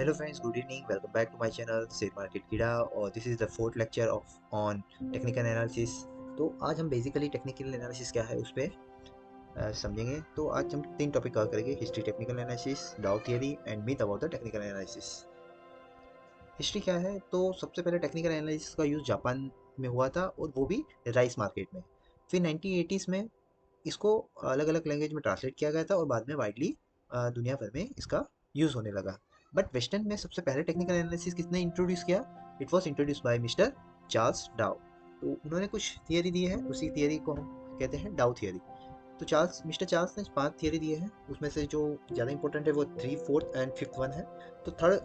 Hello friends, good evening. Welcome back to my channel share market कीड़ा और this is the fourth lecture of on technical analysis. तो आज हम basically technical analysis क्या है उस पर समझेंगे। तो आज हम तीन टॉपिक कवर करेंगे: हिस्ट्री, टेक्निकल एनालिसिस, डाउ theory and myth about the technical analysis. History क्या है? तो सबसे पहले टेक्निकल एनालिसिस का यूज़ जापान में हुआ था और वो भी राइस मार्केट में। फिर 1980s में इसको अलग अलग लैंग्वेज में ट्रांसलेट किया गया था और बाद में वाइडली दुनिया भर में इसका यूज़ होने लगा। बट वेस्टर्न में सबसे पहले टेक्निकल एनालिसिस किसने इंट्रोड्यूस किया? It was introduce by mister Charles डाउ। तो उन्होंने कुछ थियरी दी है, उसी थियरी को हम कहते हैं डाउ थियरी। तो मिस्टर चार्ल्स ने 5 थियरी दिए हैं, उसमें से जो ज़्यादा इंपॉर्टेंट है वो 3, 4 एंड 5th वन है। तो third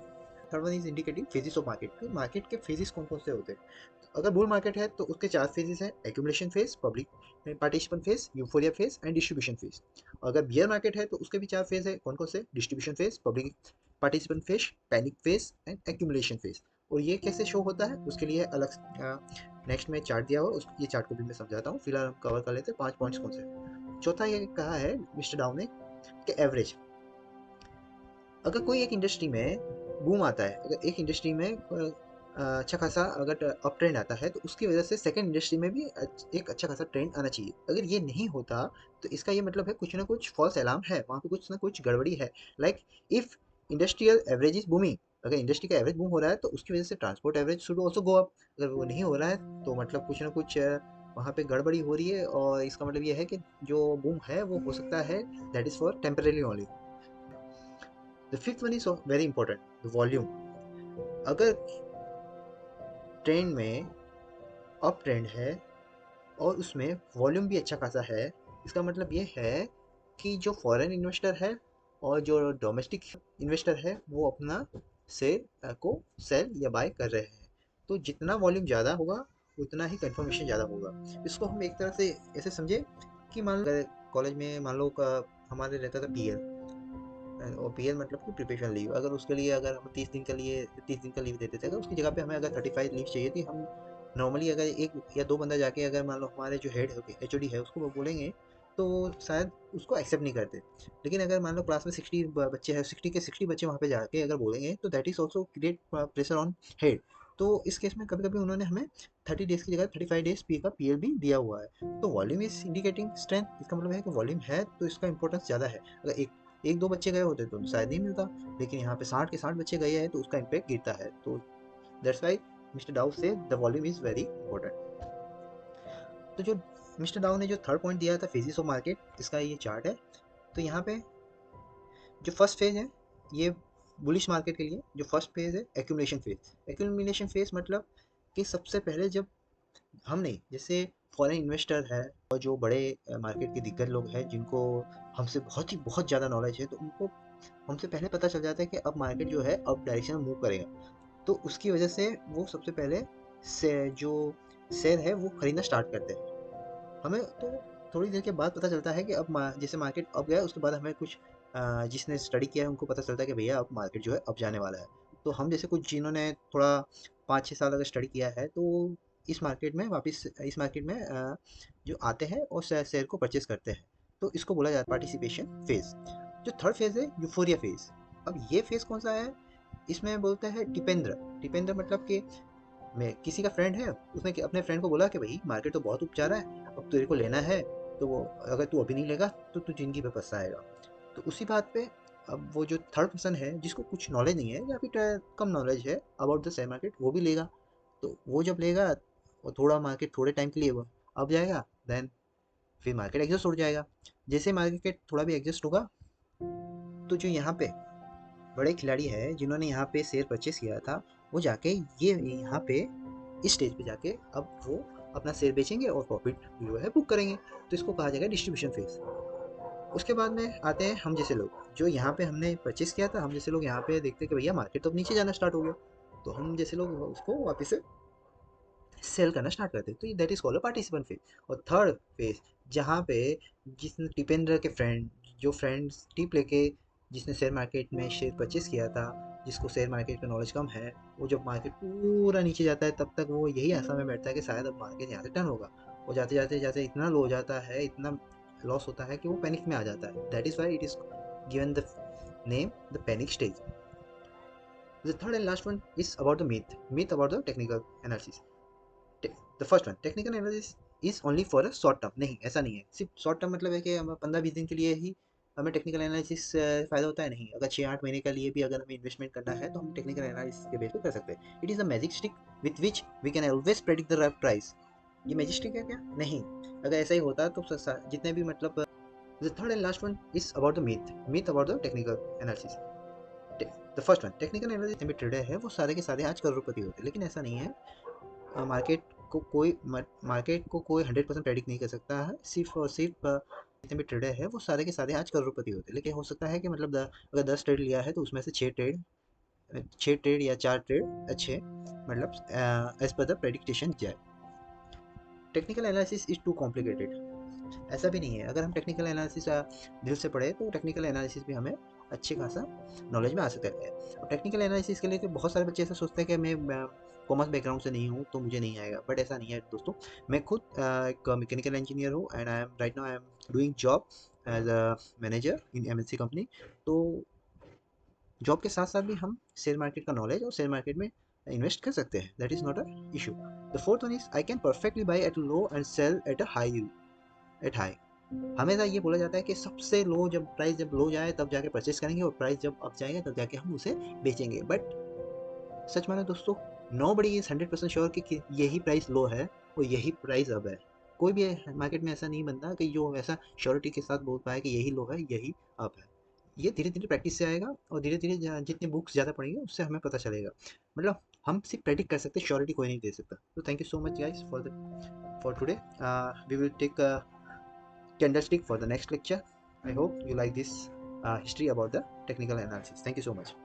third one is indicating phases of market. तो मार्केट के फेजेस कौन कौन से होते हैं? तो अगर बुल मार्केट है तो उसके 4 फेजेस हैं: accumulation phase, public participant phase, euphoria phase and distribution phase. अगर बियर मार्केट है तो उसके भी 4 फेज है। कौन कौन से? Distribution phase, public participant phase, panic phase and accumulation phase. और ये कैसे शो होता है उसके लिए अलग नेक्स्ट में चार्ट दिया हुआ, ये चार्ट को भी मैं समझाता हूँ। फिलहाल हम कवर कर लेते हैं 5 पॉइंट्स कौन से। चौथा ये कहा है मिस्टर डाउ ने कि एवरेज। अगर कोई एक इंडस्ट्री में बूम आता है, अगर एक इंडस्ट्री में अच्छा खासा अगर अप ट्रेंड आता है तो उसकी वजह से सेकंड इंडस्ट्री में भी एक अच्छा खासा ट्रेंड आना चाहिए। अगर ये नहीं होता तो इसका ये मतलब है कुछ ना कुछ फॉल्स अलार्म है, वहाँ पे कुछ ना कुछ गड़बड़ी है। Like if industrial average is booming, अगर इंडस्ट्री का एवरेज बूम हो रहा है तो उसकी वजह से transport average should also go up. अगर वो नहीं हो रहा है तो मतलब कुछ ना कुछ वहाँ पे गड़बड़ी हो रही है और इसका मतलब ये है कि जो बूम है वो हो सकता है that is for temporary only. The fifth one is very important, the volume. अगर ट्रेंड में अप ट्रेंड है और उसमें वॉल्यूम भी अच्छा खासा है, इसका मतलब ये है कि जो फॉरेन इन्वेस्टर है और जो डोमेस्टिक इन्वेस्टर है वो अपना शेयर को सेल या बाय कर रहे हैं। तो जितना वॉल्यूम ज़्यादा होगा उतना ही कंफर्मेशन ज़्यादा होगा। इसको हम एक तरह से ऐसे समझे कि मान लो कॉलेज में मान लो का हमारे रहता था पीएल, और पीएल मतलब कि प्रिपरेशन लीव। अगर उसके लिए अगर हम 30 दिन का लीव देते थे, अगर उसकी जगह पे हमें अगर 35 लीव चाहिए थी, हम नॉर्मली अगर एक या दो बंदा जाके अगर मान लो हमारे जो हेड एचओडी है उसको वो बोलेंगे तो शायद उसको एक्सेप्ट नहीं करते। लेकिन अगर मान लो क्लास में 60 बच्चे हैं, 60 के 60 बच्चे वहाँ पे जाके अगर बोलेंगे तो that is also create pressure on head. तो इस केस में कभी कभी उन्होंने हमें 30 डेज की जगह 35 डेज पी का पीएल भी दिया हुआ है। तो वॉल्यूम इज इंडिकेटिंग स्ट्रेंथ, इसका मतलब है कि वॉल्यूम है तो इसका इंपॉर्टेंस ज़्यादा है। अगर एक दो बच्चे गए होते तो शायद नहीं मिलता, लेकिन यहाँ पे 60 के 60 बच्चे गए हैं तो उसका इम्पैक्ट गिरता है। तो दैट्स वाई मिस्टर डाउ से the volume is very important. तो जो मिस्टर डाउ ने जो थर्ड पॉइंट दिया था फेजेस ऑफ मार्केट, इसका ये चार्ट है। तो यहाँ पे जो फर्स्ट फेज है ये बुलिश मार्केट के लिए जो फर्स्ट फेज है एक्यूमुलेशन फेज। एक्यूमुलेशन फेज मतलब कि सबसे पहले जब हम नहीं, जैसे फॉरेन इन्वेस्टर है और जो बड़े मार्केट के दिग्गज लोग हैं जिनको हमसे बहुत ज़्यादा नॉलेज है, तो उनको हमसे पहले पता चल जाता है कि अब मार्केट जो है अब डायरेक्शन में मूव करेगा। तो उसकी वजह से वो सबसे पहले से जो शेयर है वो खरीदना स्टार्ट करते हैं। हमें तो थोड़ी देर के बाद पता चलता है कि अब जैसे मार्केट अप गया उसके बाद हमें कुछ जिसने स्टडी किया है उनको पता चलता है कि भैया अब मार्केट जो है अब जाने वाला है। तो हम जैसे कुछ जिन्होंने थोड़ा 5-6 साल अगर स्टडी किया है तो इस मार्केट में जो आते हैं और शेयर को परचेज करते हैं। तो इसको बोला जाता है पार्टिसिपेशन फेज। जो थर्ड फेज है यूफोरिया फेज। अब ये फेज कौन सा है? इसमें बोलते हैं टिपेंद्र। टिपेंद्र मतलब कि मैं किसी का फ्रेंड है, उसने अपने फ्रेंड को बोला कि भाई मार्केट तो बहुत ऊपर जा रहा है, अब तेरे को लेना है। तो वो अगर तू अभी नहीं लेगा तो तू जिंदगी में पछताएगा। तो उसी बात पे अब वो जो थर्ड पर्सन है जिसको कुछ नॉलेज नहीं है या फिर कम नॉलेज है अबाउट द शेयर मार्केट, वो भी लेगा। तो वो जब लेगा वो थोड़ा मार्केट थोड़े टाइम के लिए वो अब जाएगा, देन फिर मार्केट एग्जॉस्ट हो जाएगा। जैसे मार्केट थोड़ा भी एग्जॉस्ट होगा तो जो यहाँ पे बड़े खिलाड़ी हैं जिन्होंने यहाँ पे शेयर परचेस किया था वो जाके ये यहाँ पे इस स्टेज पे जाके अब वो अपना शेयर बेचेंगे और प्रॉफिट जो है बुक करेंगे। तो इसको कहा जाएगा डिस्ट्रीब्यूशन फेज। उसके बाद में आते हैं हम जैसे लोग जो यहाँ पे हमने परचेस किया था। हम जैसे लोग यहाँ पे देखते हैं कि भैया मार्केट तो अब नीचे जाना स्टार्ट हो गया, तो हम जैसे लोग उसको वापस से सेल करना स्टार्ट करते हैं। तो that is called participant phase. और थर्ड फेज जहाँ पे जिसने टिपेंद्र के फ्रेंड, जो फ्रेंड्स टिप लेके जिसने शेयर मार्केट में शेयर परचेस किया था, जिसको शेयर मार्केट का नॉलेज कम है, वो जब मार्केट पूरा नीचे जाता है तब तक वो यही आशा में बैठता है कि शायद अब मार्केट यहाँ से टर्न होगा। वो जाते जाते जाते इतना लो हो जाता है, इतना लॉस होता है कि वो पैनिक में आ जाता है। That is why it is given the name the panic stage. The third and last one is about the myth about the technical analysis. The first one, technical analysis is only for a short term. नहीं, ऐसा नहीं है। सिर्फ short term मतलब है कि हम 15-20 दिन के लिए ही हमें टेक्निकल एनालिसिस फ़ायदा होता है, नहीं। अगर 6-8 महीने के लिए भी अगर हमें इन्वेस्टमेंट करना है तो हम टेक्निकल एनालिसिस के बेस पे कर सकते हैं। It is a magic stick with which we can always predict the right price. ये मैजिक स्टिक है क्या? नहीं। अगर ऐसा ही होता तो जितने भी मतलब the third and last one is about the myth about the technical analysis. The first one, technical analysis में ट्रेडर है वो सारे के सारे आज करोड़पति होते हैं, लेकिन ऐसा नहीं है। मार्केट को कोई 100% प्रेडिक्ट नहीं कर सकता है। सिर्फ और सिर्फ जितने भी ट्रेडर है वो सारे के सारे आज करोड़पति होते हैं, लेकिन हो सकता है कि मतलब अगर 10 ट्रेड लिया है तो उसमें से 6 ट्रेड या 4 ट्रेड अच्छे मतलब एज पर द प्रेडिक्टेशन जाए। Technical analysis is too complicated, ऐसा भी नहीं है। अगर हम टेक्निकल एनालिसिस दिल से पढ़े तो टेक्निकल एनालिसिस भी हमें अच्छे खासा नॉलेज में आ सकता है। और टेक्निकल एनालिसिस के लिए तो बहुत सारे बच्चे ऐसा सोचते हैं कि मैं कॉमर्स बैकग्राउंड से नहीं हूँ तो मुझे नहीं आएगा, बट ऐसा नहीं है दोस्तों। मैं खुद एक मैकेनिकल इंजीनियर हूँ and I am doing job as a manager in MNC company. तो जॉब के साथ साथ भी हम शेयर मार्केट का नॉलेज और शेयर मार्केट में इन्वेस्ट कर सकते हैं। That is not a issue. The fourth one is I can perfectly buy at low and sell at a high at high. हमेशा ये बोला जाता है कि सबसे लो जब प्राइस जब लो जाए तब जाके परचेस करेंगे, और प्राइस जब अप जाएगा तब जाके हम उसे बेचेंगे। बट सच मानो दोस्तों, नो बडी इज 100% श्योर कि यही प्राइस लो है और यही प्राइस अब है। कोई भी मार्केट में ऐसा नहीं बनता कि जो ऐसा श्योरिटी के साथ बोल पाए कि यही लो है यही अप है। ये धीरे धीरे प्रैक्टिस से आएगा, और धीरे धीरे जितनी बुक्स ज़्यादा पढ़ेंगे उससे हमें पता चलेगा। मतलब हम सिर्फ प्रेडिक्ट कर सकते, श्योरिटी कोई नहीं दे सकता। तो thank you so much guys for today. We will take candlestick for the next lecture. I hope you like this history about the technical analysis. Thank you so much.